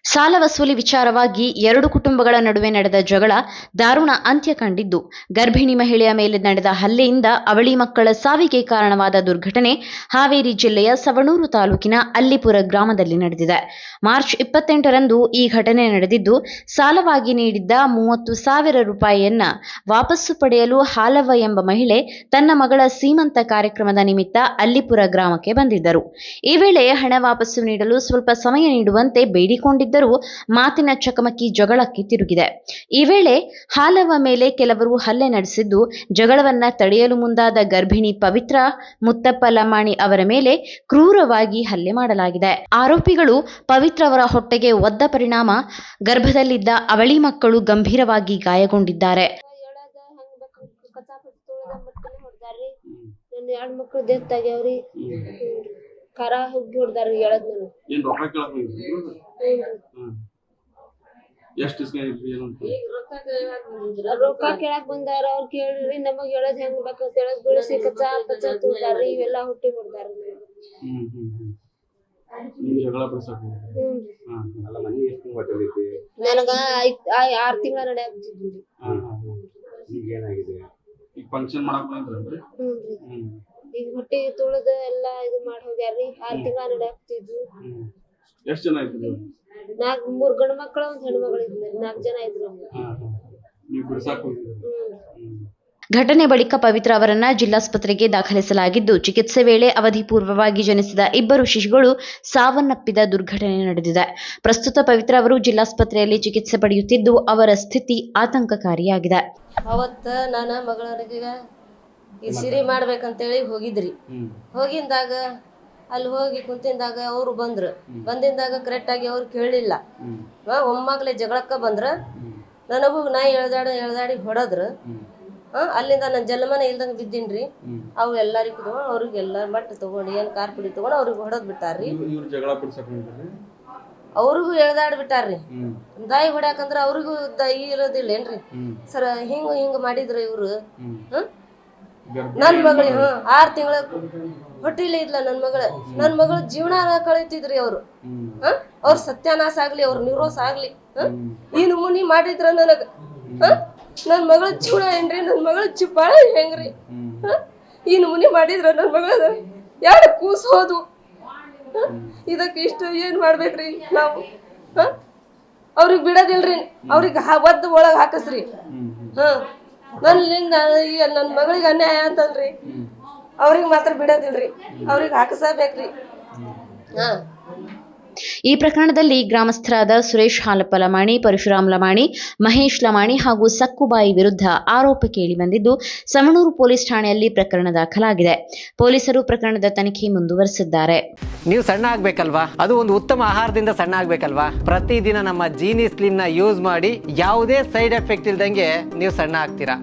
ಸಾಲ ವಸೂಲಿ ವಿಚಾರವಾಗಿ ಎರಡು ಕುಟುಂಬಗಳ ನಡುವೆ ನಡೆದ ಜಗಳ ದಾರುಣ ಅಂತ್ಯ ಕಂಡಿದ್ದು, ಗರ್ಭಿಣಿ ಮಹಿಳೆಯ ಮೇಲೆ ನಡೆದ ಹಲ್ಲೆಯಿಂದ ಅವಳಿ ಮಕ್ಕಳ ಸಾವಿಗೆ ಕಾರಣವಾದ ದುರ್ಘಟನೆ ಹಾವೇರಿ ಜಿಲ್ಲೆಯ ಸವಣೂರು ತಾಲೂಕಿನ ಅಲ್ಲಿಪುರ ಗ್ರಾಮದಲ್ಲಿ ನಡೆದಿದೆ. ಮಾರ್ಚ್ 28ರಂದು ಈ ಘಟನೆ ನಡೆದಿದ್ದು, ಸಾಲವಾಗಿ ನೀಡಿದ್ದ 30,000 ರೂಪಾಯಿಯನ್ನ ವಾಪಸ್ಸು ಪಡೆಯಲು ಹಾಲವ್ವ ಎಂಬ ಮಹಿಳೆ ತನ್ನ ಮಗಳ ಸೀಮಂತ ಕಾರ್ಯಕ್ರಮದ ನಿಮಿತ್ತ ಅಲ್ಲಿಪುರ ಗ್ರಾಮಕ್ಕೆ ಬಂದಿದ್ದರು. ಈ ವೇಳೆ ಹಣ ವಾಪಸ್ಸು ನೀಡಲು ಸ್ವಲ್ಪ ಸಮಯ ನೀಡುವಂತೆ ಬೇಡಿಕೊಂಡಿದ್ದರು. ಮಾತಿನ ಚಕಮಕಿ ಜಗಳಕ್ಕೆ ತಿರುಗಿದೆ. ಈ ವೇಳೆ ಹಾಲವ್ವ ಮೇಲೆ ಕೆಲವರು ಹಲ್ಲೆ ನಡೆಸಿದ್ದು, ಜಗಳವನ್ನ ತಡೆಯಲು ಮುಂದಾದ ಗರ್ಭಿಣಿ ಪವಿತ್ರ ಮುತ್ತಪ್ಪ ಲಮಾಣಿ ಅವರ ಮೇಲೆ ಕ್ರೂರವಾಗಿ ಹಲ್ಲೆ ಮಾಡಲಾಗಿದೆ. ಆರೋಪಿಗಳು ಪವಿತ್ರ ಅವರ ಹೊಟ್ಟೆಗೆ ಒದ್ದ ಪರಿಣಾಮ ಗರ್ಭದಲ್ಲಿದ್ದ ಅವಳಿ ಮಕ್ಕಳು ಗಂಭೀರವಾಗಿ ಗಾಯಗೊಂಡಿದ್ದಾರೆ. ಕರ ಹೋಗಿ ಹೊಡ್ದಾರ ಹೇಳದ್ ನಾನು ಏನ್ ರೊಕ್ಕ ಕೇಳಕ್ ಹೋಗಿದ್ರಿ? ಎಷ್ಟು ರೊಕ್ಕ ಕೇಳಕ್ ಬಂದಾರ. ಅವ್ರು ಕೇಳ್ರಿ ನಮಗ್ ಹೇಳದ್ ಹೆಂಗ್ ಬೇಕಂತ ಹೇಳದ್ ಬಿಡಿಸಿ ಕಚ್ಚಾ ಕಚ್ಚಾ ತುಳ್ದಾರಿ. ಇವೆಲ್ಲಾ ಹುಟ್ಟಿ ಹೊಡ್ದಾರ. ನನಗ 6 ತಿಂಗಳ ನಡೆಯಾಗ್ತಿದ್ವಿ. ಈಗ ಹೊಟ್ಟೆ ತುಳಿದ ಎಲ್ಲಾ ಇದು ಮಾಡಿ ಹೋಗ್ಯಾರ್ರಿ. 6 ತಿಂಗಳ ನಡೆಯಾಗ್ತಿದ್ವಿ. ಎಷ್ಟು ಜನ ಇದ್ರು? 3 ಗಂಡು ಮಕ್ಕಳು 1 ಹೆಣ್ಣು ಮಗಳು ಇದ್ರು. 4 ಜನ ಇದ್ರು. ಘಟನೆ ಬಳಿಕ ಪವಿತ್ರ ಅವರನ್ನ ಜಿಲ್ಲಾಸ್ಪತ್ರೆಗೆ ದಾಖಲಿಸಲಾಗಿದ್ದು, ಚಿಕಿತ್ಸೆ ವೇಳೆ ಅವಧಿ ಪೂರ್ವವಾಗಿ ಜನಿಸಿದ 2 ಶಿಶುಗಳು ಸಾವನ್ನಪ್ಪಿದ ದುರ್ಘಟನೆ ನಡೆದಿದೆ. ಪ್ರಸ್ತುತ ಪವಿತ್ರ ಅವರು ಜಿಲ್ಲಾಸ್ಪತ್ರೆಯಲ್ಲಿ ಚಿಕಿತ್ಸೆ ಪಡೆಯುತ್ತಿದ್ದು, ಅವರ ಸ್ಥಿತಿ ಆತಂಕಕಾರಿಯಾಗಿದೆ. ಅವತ್ತ ನನ್ನ ಮಗಳಿಗೆ ಈ ಸಿರಿ ಮಾಡ್ಬೇಕಂತೇಳಿ ಹೋಗಿದ್ರಿ. ಹೋಗಿಂದಾಗ ಅಲ್ಲಿ ಹೋಗಿ ಕುಂತಿಂದಾಗ ಅವ್ರು ಬಂದಿಂದಾಗ ಕರೆಕ್ಟ್ ಆಗಿ ಅವ್ರು ಕೇಳಲಿಲ್ಲ. ಒಮ್ಮಾಗ್ಲೇ ಜಗಳಕ್ಕ ಬಂದ್ರ. ನನಗೂ ನಾ ಎಳ್ದಾಡಿ ಹೊಡದ್ರ. ಅಲ್ಲಿಂದ ನನ್ನ ಜನ್ಮನ ಇಲ್ದಂಗ ಬಿದ್ದೀನ್ರಿ. ಅವು ಎಲ್ಲರಿಗೂ ಅವ್ರಿಗೆಲ್ಲ ಮಟ್ಟ ತಗೊಂಡು ಏನ್ ಕಾರ್ ಪುಡಿ ತಗೊಂಡು ಅವ್ರಿಗೆ ಹೊಡದ್ ಬಿಟ್ಟಾರ್ರಿ. ಅವ್ರಿಗೂ ಎಳ್ದಾಡ್ ಬಿಟ್ಟಾರ್ರಿ. ದಾಯಿ ಹೊಡ್ಯಾಕಂದ್ರ ಅವ್ರಿಗೂ ದೈ ಇರೋದಿಲ್ಲ ಏನ್ರಿ ಸರ್. ಹಿಂಗ ಮಾಡಿದ್ರ ಇವ್ರು. ನನ್ ಮಗಳಿಗೆ 6 ತಿಂಗಳ ಹೊಟ್ಟಿಲೇ ಇದ್ಲ ನನ್ ಮಗಳ ಜೀವನ ಕಳೀತಿದ್ರಿ ಅವ್ರು. ಅವ್ರ ಸತ್ಯಾನಾಶ ಆಗ್ಲಿ, ಅವ್ರ ನಿರ್ರೋಸ ಆಗ್ಲಿ. ಈ ನಮೂನಿ ಮಾಡಿದ್ರ ನನಗ ನನ್ ಮಗಳ ಜೀವನ ಏನ್ರಿ? ನನ್ ಮಗಳ ಚಿಪ್ಪಾಳ ಹೆಂಗ್ರಿ? ಈ ನಮೂನಿ ಮಾಡಿದ್ರ ನನ್ ಮಗಳ 2 ಕೂಸ್ ಹೋದು. ಇದಕ್ಕೆ ಇಷ್ಟು ಏನ್ ಮಾಡ್ಬೇಕ್ರಿ ನಾವು? ಅವ್ರಿಗೆ ಬಿಡೋದಿಲ್ರಿ. ಅವ್ರಿಗೆ ಒದ್ದು ಒಳಗ್ ಹಾಕಸ್ರಿ. ನನ್ ಮಗಳಿಗೆ ಅನ್ಯಾಯ ಅಂತಲ್ರಿ. ಅವ್ರಿಗೆ ಮಾತ್ರ ಬಿಡೋದಿಲ್ರಿ. ಅವ್ರಿಗೆ ಹಾಕಸಬೇಕ್ರಿ. ಈ ಪ್ರಕರಣದಲ್ಲಿ ಗ್ರಾಮಸ್ಥರಾದ ಸುರೇಶ್ ಹಾಲಪ್ಪ ಲಮಾಣಿ, ಪರಶುರಾಮ್ ಲಮಾಣಿ, ಮಹೇಶ್ ಲಮಾಣಿ ಹಾಗೂ ಸಕ್ಕುಬಾಯಿ ವಿರುದ್ಧ ಆರೋಪ ಕೇಳಿಬಂದಿದ್ದು, ಸವಣೂರು ಪೊಲೀಸ್ ಠಾಣೆಯಲ್ಲಿ ಪ್ರಕರಣ ದಾಖಲಾಗಿದೆ. ಪೊಲೀಸರು ಪ್ರಕರಣದ ತನಿಖೆ ಮುಂದುವರೆಸಿದ್ದಾರೆ. ನೀವು ಸಣ್ಣ ಆಗ್ಬೇಕಲ್ವಾ? ಅದು ಒಂದು ಉತ್ತಮ ಆಹಾರದಿಂದ ಸಣ್ಣ ಆಗ್ಬೇಕಲ್ವಾ? ಪ್ರತಿದಿನ ನಮ್ಮ ಜೀನಿ ಸ್ಲಿಮ್ ನ ಯೂಸ್ ಮಾಡಿ ಯಾವುದೇ ಸೈಡ್ ಎಫೆಕ್ಟ್ ಇಲ್ದಂಗೆ ನೀವು ಸಣ್ಣ ಆಗ್ತೀರಾ.